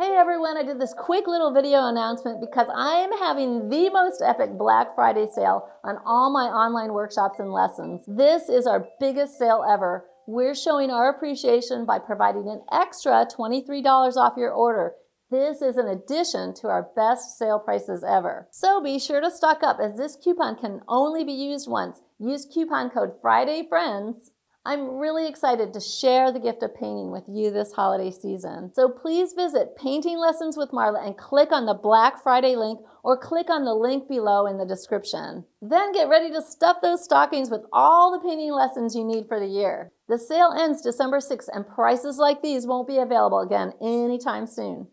Hey everyone, I did this quick little video announcement because I am having the most epic Black Friday sale on all my online workshops and lessons. This is our biggest sale ever. We're showing our appreciation by providing an extra $23 off your order. This is an addition to our best sale prices ever. So be sure to stock up as this coupon can only be used once. Use coupon code FRIDAYFRIENDS. I'm really excited to share the gift of painting with you this holiday season. So please visit Painting Lessons with Marla and click on the Black Friday link or click on the link below in the description. Then get ready to stuff those stockings with all the painting lessons you need for the year. The sale ends December 6th and prices like these won't be available again anytime soon.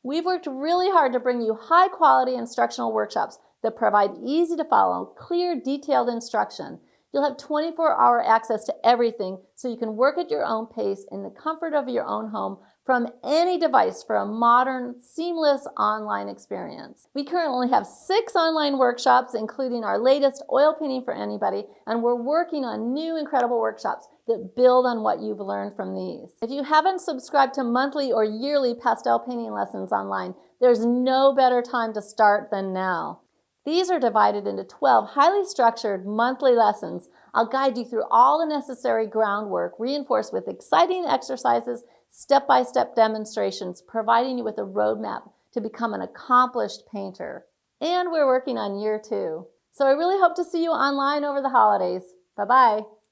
We've worked really hard to bring you high quality instructional workshops that provide easy to follow, clear, detailed instruction. You'll have 24-hour access to everything so you can work at your own pace in the comfort of your own home from any device for a modern, seamless online experience. We currently have 6 online workshops, including our latest Oil Painting for Anybody, and we're working on new incredible workshops that build on what you've learned from these. If you haven't subscribed to monthly or yearly pastel painting lessons online, there's no better time to start than now. These are divided into 12 highly structured monthly lessons. I'll guide you through all the necessary groundwork, reinforced with exciting exercises, step-by-step demonstrations, providing you with a roadmap to become an accomplished painter. And we're working on year 2. So I really hope to see you online over the holidays. Bye-bye.